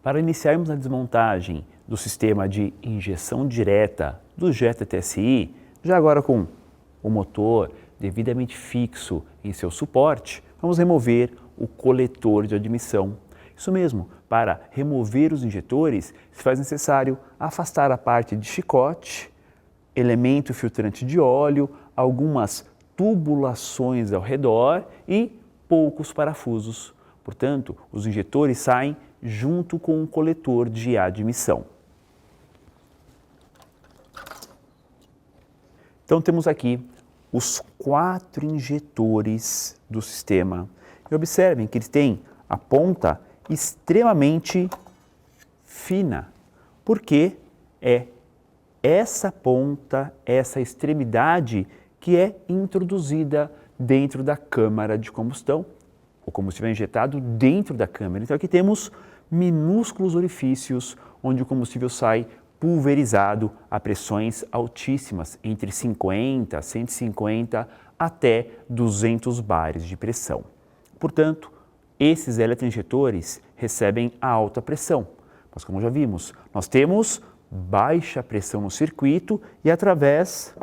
Para iniciarmos a desmontagem do sistema de injeção direta do Jetta TSI, já agora com o motor devidamente fixo em seu suporte, vamos remover o coletor de admissão. Isso mesmo, para remover os injetores, se faz necessário afastar a parte de chicote, elemento filtrante de óleo, algumas tubulações ao redor e poucos parafusos. Portanto, os injetores saem junto com o coletor de admissão. Então temos aqui os 4 injetores do sistema. E observem que eles têm a ponta extremamente fina, porque é essa ponta, essa extremidade que é introduzida dentro da câmara de combustão. O combustível é injetado dentro da câmara. Então aqui temos minúsculos orifícios onde o combustível sai pulverizado a pressões altíssimas, entre 50, 150 até 200 bares de pressão. Portanto, esses eletroinjetores recebem a alta pressão. Mas como já vimos, nós temos baixa pressão no circuito e através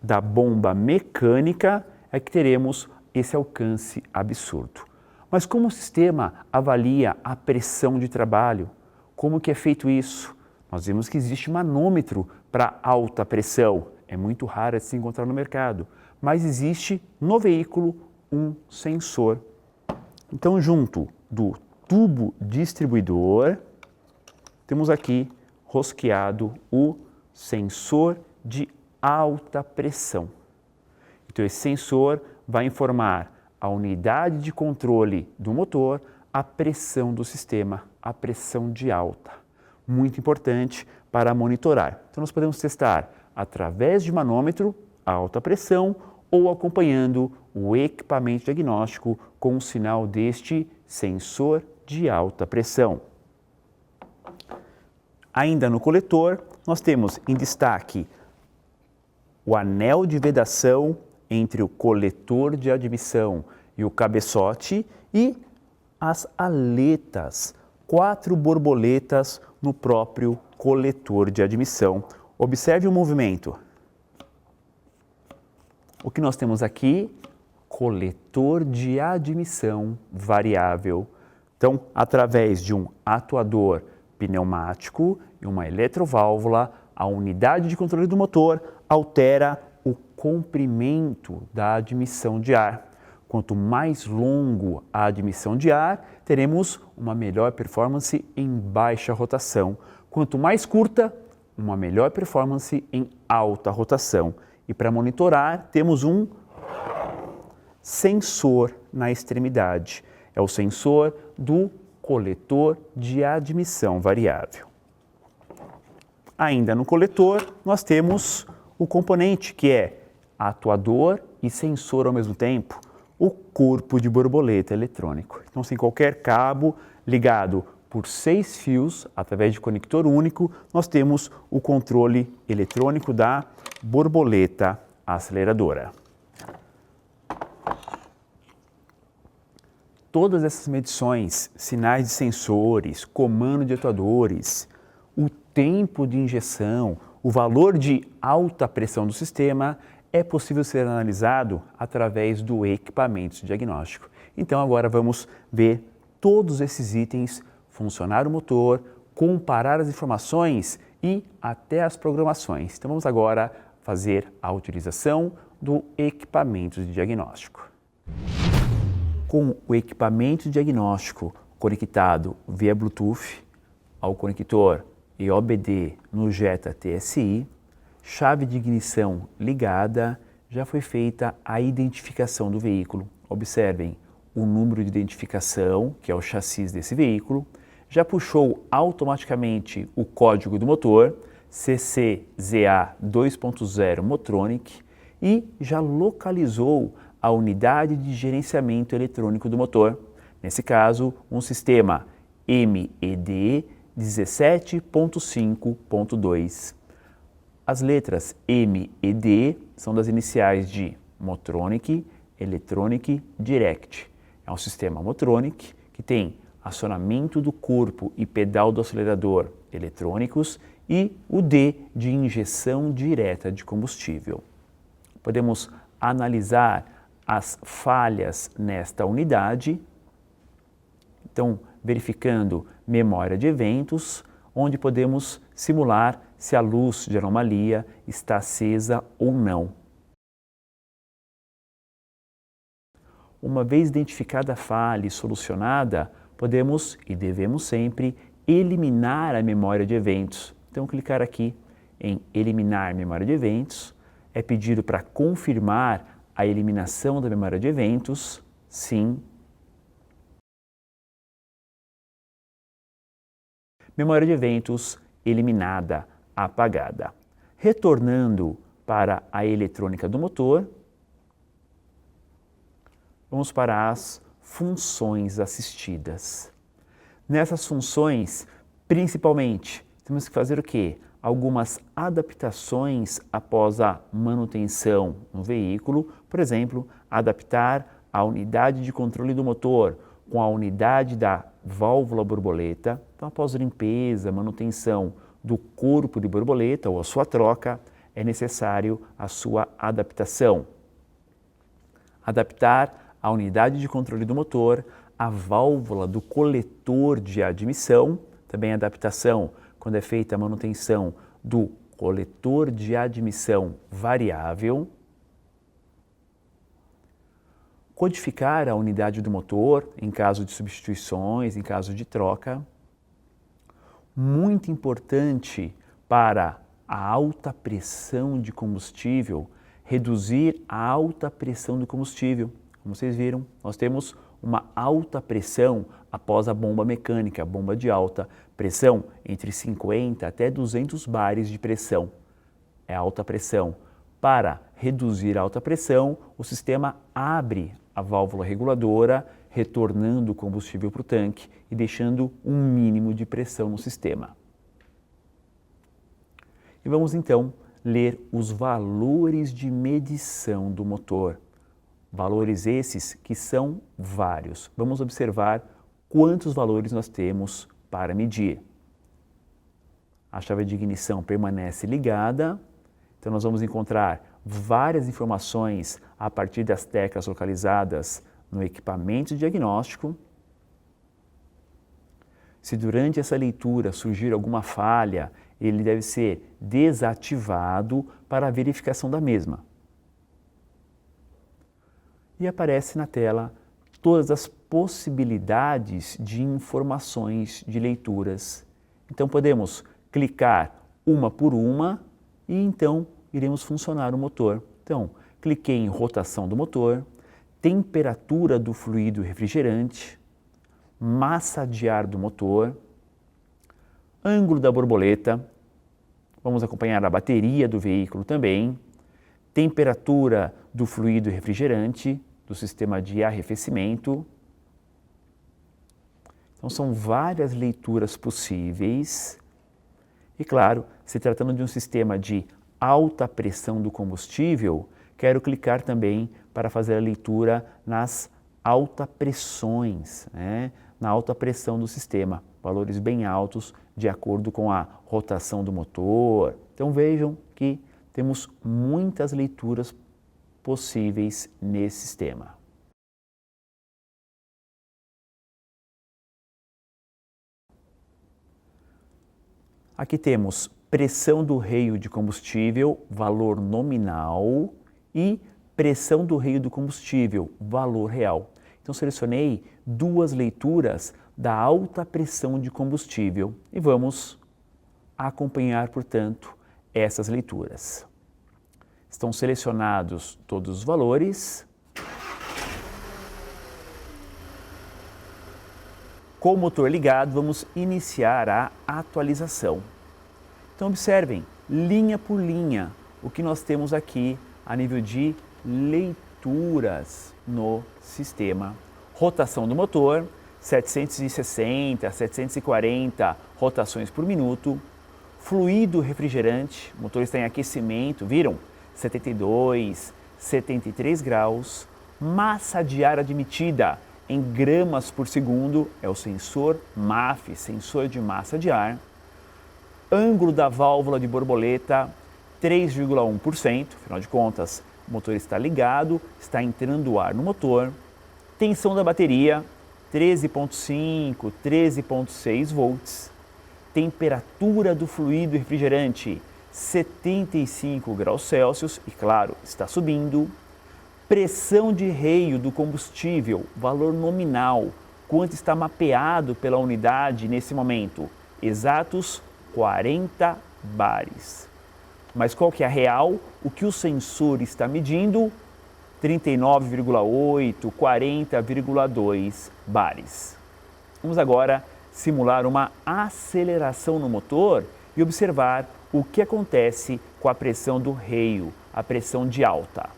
da bomba mecânica é que teremos esse alcance absurdo. Mas como o sistema avalia a pressão de trabalho? Como que é feito isso? Nós vemos que existe manômetro para alta pressão. É muito raro de se encontrar no mercado, mas existe no veículo um sensor. Então, junto do tubo distribuidor, temos aqui rosqueado o sensor de alta pressão. Então, esse sensor vai informar a unidade de controle do motor, a pressão do sistema, a pressão de alta. Muito importante para monitorar. Então, nós podemos testar através de manômetro a alta pressão ou acompanhando o equipamento diagnóstico com o sinal deste sensor de alta pressão. Ainda no coletor, nós temos em destaque o anel de vedação entre o coletor de admissão e o cabeçote e as aletas, 4 borboletas no próprio coletor de admissão. Observe o movimento. O que nós temos aqui? Coletor de admissão variável. Então, através de um atuador pneumático e uma eletroválvula, a unidade de controle do motor altera o comprimento da admissão de ar. Quanto mais longo a admissão de ar, teremos uma melhor performance em baixa rotação. Quanto mais curta, uma melhor performance em alta rotação. E para monitorar, temos um sensor na extremidade. É o sensor do coletor de admissão variável. Ainda no coletor, nós temos o componente que é atuador e sensor ao mesmo tempo, o corpo de borboleta eletrônico. Então, sem qualquer cabo ligado por 6 fios, através de conector único, nós temos o controle eletrônico da borboleta aceleradora. Todas essas medições, sinais de sensores, comando de atuadores, o tempo de injeção, o valor de alta pressão do sistema é possível ser analisado através do equipamento diagnóstico. Então agora vamos ver todos esses itens, funcionar o motor, comparar as informações e até as programações. Então vamos agora fazer a utilização do equipamento de diagnóstico. Com o equipamento de diagnóstico conectado via Bluetooth ao conector EOBD no Jetta TSI, chave de ignição ligada, já foi feita a identificação do veículo. Observem o número de identificação, que é o chassi desse veículo, já puxou automaticamente o código do motor, CCZA 2.0 Motronic, e já localizou a unidade de gerenciamento eletrônico do motor, nesse caso, um sistema MED 17.5.2. As letras M e D são das iniciais de Motronic, Electronic Direct. É um sistema Motronic que tem acionamento do corpo e pedal do acelerador eletrônicos, e o D de injeção direta de combustível. Podemos analisar as falhas nesta unidade, então verificando memória de eventos, onde podemos simular se a luz de anomalia está acesa ou não. Uma vez identificada a falha e solucionada, podemos e devemos sempre eliminar a memória de eventos. Então, clicar aqui em eliminar memória de eventos, é pedido para confirmar a eliminação da memória de eventos, sim. Memória de eventos eliminada, apagada. Retornando para a eletrônica do motor, vamos para as funções assistidas. Nessas funções, principalmente, temos que fazer o quê? Algumas adaptações após a manutenção no veículo, por exemplo, adaptar a unidade de controle do motor com a unidade da válvula borboleta. Então, após limpeza, manutenção do corpo de borboleta ou a sua troca, é necessário a sua adaptação. Adaptar a unidade de controle do motor, a válvula do coletor de admissão, também adaptação quando é feita a manutenção do coletor de admissão variável. Codificar a unidade do motor em caso de substituições, em caso de troca. Muito importante para a alta pressão de combustível, reduzir a alta pressão do combustível. Como vocês viram, nós temos uma alta pressão após a bomba mecânica, a bomba de alta pressão, entre 50 até 200 bares de pressão. É alta pressão. Para reduzir a alta pressão, o sistema abre a válvula reguladora, retornando o combustível para o tanque e deixando um mínimo de pressão no sistema. E vamos então ler os valores de medição do motor. Valores esses que são vários. Vamos observar quantos valores nós temos para medir. A chave de ignição permanece ligada, então nós vamos encontrar várias informações a partir das teclas localizadas no equipamento diagnóstico. Se durante essa leitura surgir alguma falha, ele deve ser desativado para a verificação da mesma. E aparece na tela todas as possibilidades de informações de leituras. Então podemos clicar uma por uma e então iremos funcionar o motor. Então, cliquei em rotação do motor, temperatura do fluido refrigerante, massa de ar do motor, ângulo da borboleta, vamos acompanhar a bateria do veículo também, temperatura do fluido refrigerante, do sistema de arrefecimento. Então são várias leituras possíveis e claro, se tratando de um sistema de alta pressão do combustível, quero clicar também para fazer a leitura nas alta pressões, na alta pressão do sistema, valores bem altos de acordo com a rotação do motor. Então vejam que temos muitas leituras possíveis nesse sistema. Aqui temos pressão do reio de combustível, valor nominal, e pressão do reio do combustível, valor real. Então selecionei duas leituras da alta pressão de combustível e vamos acompanhar, portanto, essas leituras. Estão selecionados todos os valores. Com o motor ligado, vamos iniciar a atualização. Então observem, linha por linha, o que nós temos aqui a nível de leituras no sistema. Rotação do motor, 760, 740 rotações por minuto. Fluido refrigerante, o motor está em aquecimento, viram? 72, 73 graus. Massa de ar admitida em gramas por segundo, é o sensor MAF, sensor de massa de ar. Ângulo da válvula de borboleta, 3,1%, afinal de contas, o motor está ligado, está entrando ar no motor. Tensão da bateria, 13,5, 13,6 volts. Temperatura do fluido refrigerante, 75 graus Celsius, e claro, está subindo. Pressão de reio do combustível, valor nominal, quanto está mapeado pela unidade nesse momento? Exatos 40 bares. Mas qual que é a real? O que o sensor está medindo? 39,8, 40,2 bares. Vamos agora simular uma aceleração no motor e observar o que acontece com a pressão do reio, a pressão de alta.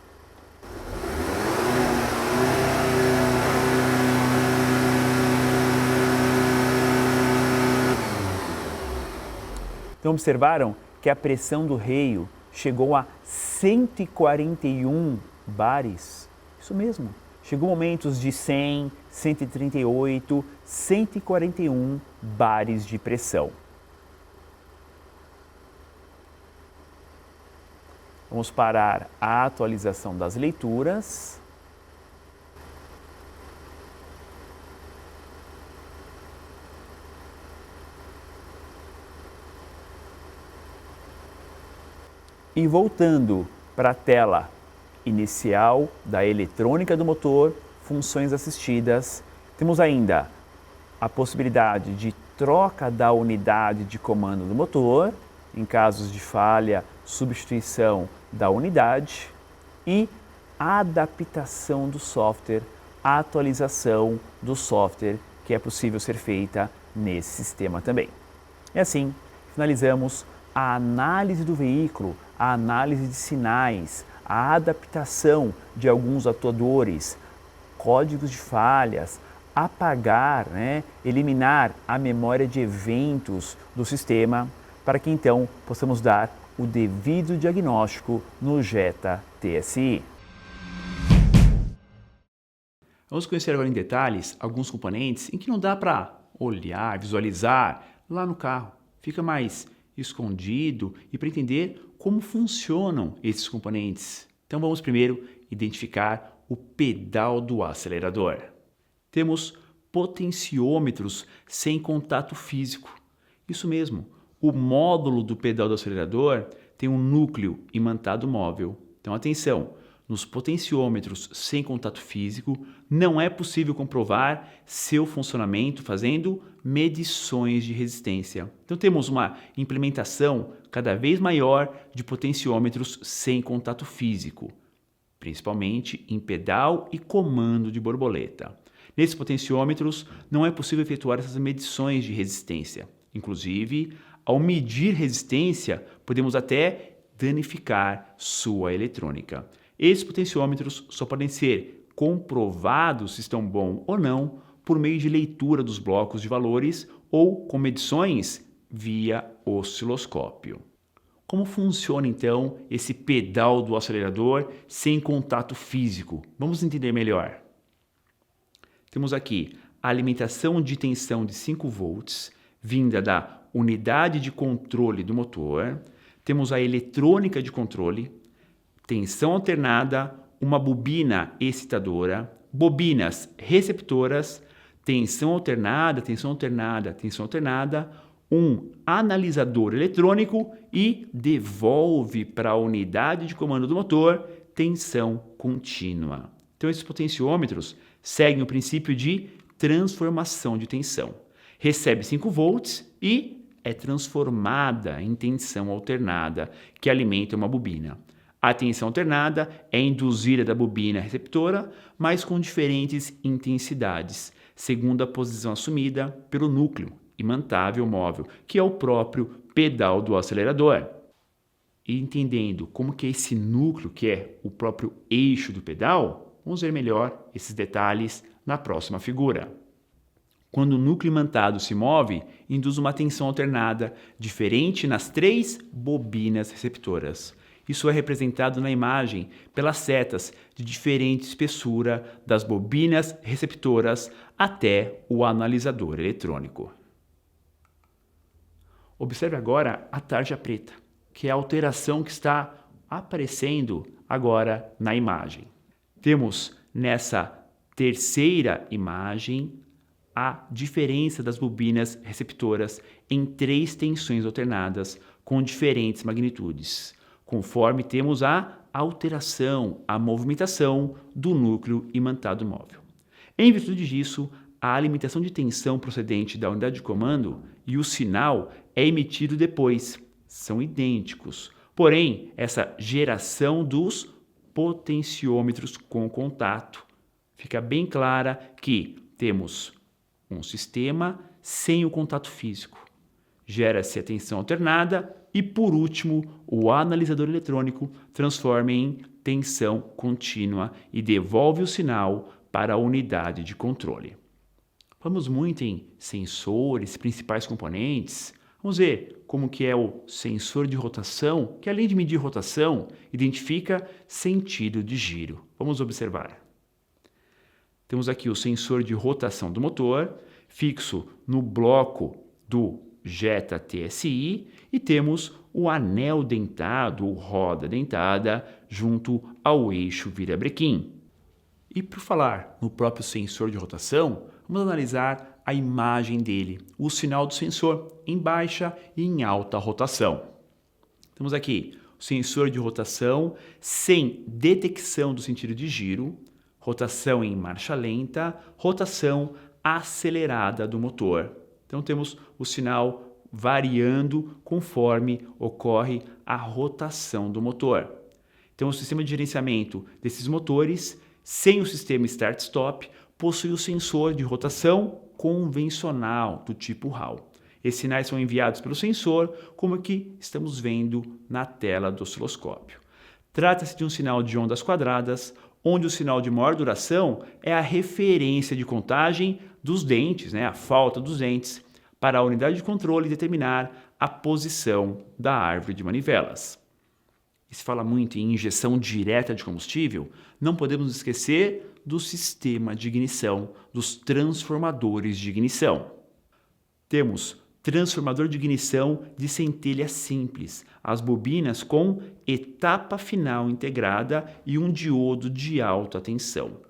Então observaram que a pressão do reio chegou a 141 bares. Isso mesmo, chegou momentos de 100, 138, 141 bares de pressão. Vamos parar a atualização das leituras. E voltando para a tela inicial da eletrônica do motor, funções assistidas, temos ainda a possibilidade de troca da unidade de comando do motor, em casos de falha, substituição da unidade, e adaptação do software, atualização do software que é possível ser feita nesse sistema também. E assim, finalizamos a análise do veículo, a análise de sinais, a adaptação de alguns atuadores, códigos de falhas, apagar, eliminar a memória de eventos do sistema, para que então possamos dar o devido diagnóstico no Jetta TSI. Vamos conhecer agora em detalhes alguns componentes em que não dá para olhar, visualizar lá no carro. Fica mais escondido e para entender como funcionam esses componentes. Então vamos primeiro identificar o pedal do acelerador. Temos potenciômetros sem contato físico. Isso mesmo, o módulo do pedal do acelerador tem um núcleo imantado móvel. Então atenção, nos potenciômetros sem contato físico não é possível comprovar seu funcionamento fazendo medições de resistência. Então temos uma implementação cada vez maior de potenciômetros sem contato físico, principalmente em pedal e comando de borboleta. Nesses potenciômetros não é possível efetuar essas medições de resistência. Inclusive, ao medir resistência, podemos até danificar sua eletrônica. Esses potenciômetros só podem ser comprovados se estão bons ou não por meio de leitura dos blocos de valores ou com medições via osciloscópio. Como funciona então esse pedal do acelerador sem contato físico? Vamos entender melhor. Temos aqui a alimentação de tensão de 5 volts vinda da unidade de controle do motor. Temos a eletrônica de controle, tensão alternada, uma bobina excitadora, bobinas receptoras, tensão alternada, tensão alternada, tensão alternada, um analisador eletrônico e devolve para a unidade de comando do motor tensão contínua. Então esses potenciômetros seguem o princípio de transformação de tensão. Recebe 5 volts e é transformada em tensão alternada, que alimenta uma bobina. A tensão alternada é induzida da bobina receptora, mas com diferentes intensidades, segundo a posição assumida pelo núcleo imantável móvel, que é o próprio pedal do acelerador. E entendendo como que é esse núcleo, que é o próprio eixo do pedal, vamos ver melhor esses detalhes na próxima figura. Quando o núcleo imantado se move, induz uma tensão alternada diferente nas 3 bobinas receptoras. Isso é representado na imagem pelas setas de diferente espessura das bobinas receptoras até o analisador eletrônico. Observe agora a tarja preta, que é a alteração que está aparecendo agora na imagem. Temos nessa terceira imagem a diferença das bobinas receptoras em 3 tensões alternadas com diferentes magnitudes, conforme temos a alteração, a movimentação do núcleo imantado móvel. Em virtude disso, a alimentação de tensão procedente da unidade de comando e o sinal é emitido depois, são idênticos. Porém, essa geração dos potenciômetros com contato fica bem clara que temos um sistema sem o contato físico. Gera-se a tensão alternada e, por último, o analisador eletrônico transforma em tensão contínua e devolve o sinal para a unidade de controle. Falamos muito em sensores, principais componentes. Vamos ver como que é o sensor de rotação, que além de medir rotação, identifica sentido de giro. Vamos observar. Temos aqui o sensor de rotação do motor, fixo no bloco do Jetta TSI, e temos o anel dentado ou roda dentada junto ao eixo virabrequim. E por falar no próprio sensor de rotação, vamos analisar a imagem dele, o sinal do sensor em baixa e em alta rotação. Temos aqui o sensor de rotação sem detecção do sentido de giro, rotação em marcha lenta, rotação acelerada do motor. Então temos o sinal variando conforme ocorre a rotação do motor. Então o sistema de gerenciamento desses motores, sem o sistema Start-Stop, possui o sensor de rotação convencional do tipo Hall. Esses sinais são enviados pelo sensor, como que estamos vendo na tela do osciloscópio. Trata-se de um sinal de ondas quadradas, onde o sinal de maior duração é a referência de contagem dos dentes, a falta dos dentes, para a unidade de controle determinar a posição da árvore de manivelas. E se fala muito em injeção direta de combustível, não podemos esquecer do sistema de ignição, dos transformadores de ignição. Temos transformador de ignição de centelha simples, as bobinas com etapa final integrada e um diodo de alta tensão.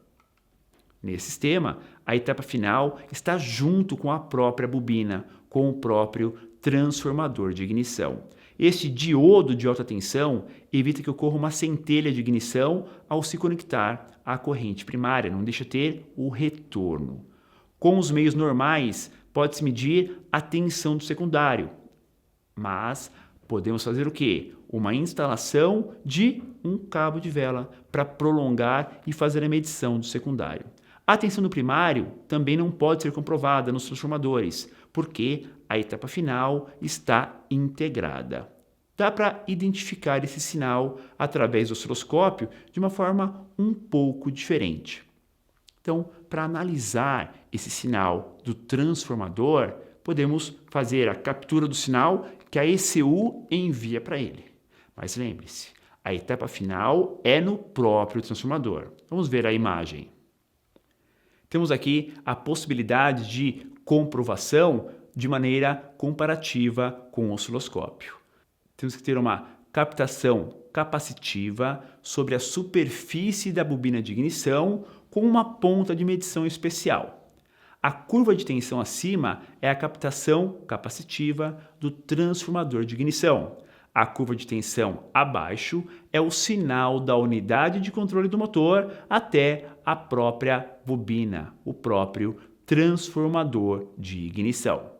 Nesse sistema, a etapa final está junto com a própria bobina, com o próprio transformador de ignição. Este diodo de alta tensão evita que ocorra uma centelha de ignição ao se conectar à corrente primária, não deixa ter o retorno. Com os meios normais, pode-se medir a tensão do secundário, mas podemos fazer o quê? Uma instalação de um cabo de vela para prolongar e fazer a medição do secundário. A tensão do primário também não pode ser comprovada nos transformadores, porque a etapa final está integrada. Dá para identificar esse sinal através do osciloscópio de uma forma um pouco diferente. Então, para analisar esse sinal do transformador, podemos fazer a captura do sinal que a ECU envia para ele. Mas lembre-se, a etapa final é no próprio transformador. Vamos ver a imagem. Temos aqui a possibilidade de comprovação de maneira comparativa com o osciloscópio. Temos que ter uma captação capacitiva sobre a superfície da bobina de ignição com uma ponta de medição especial. A curva de tensão acima é a captação capacitiva do transformador de ignição. A curva de tensão abaixo é o sinal da unidade de controle do motor até a própria bobina, o próprio transformador de ignição.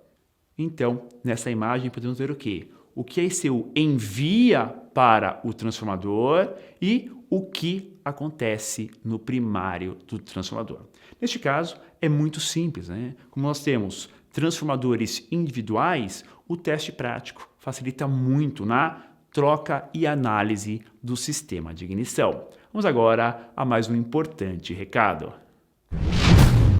Então, nessa imagem podemos ver o quê? O que a ECU envia para o transformador e o que acontece no primário do transformador. Neste caso, é muito simples, Como nós temos transformadores individuais, o teste prático facilita muito na troca e análise do sistema de ignição. Vamos agora a mais um importante recado.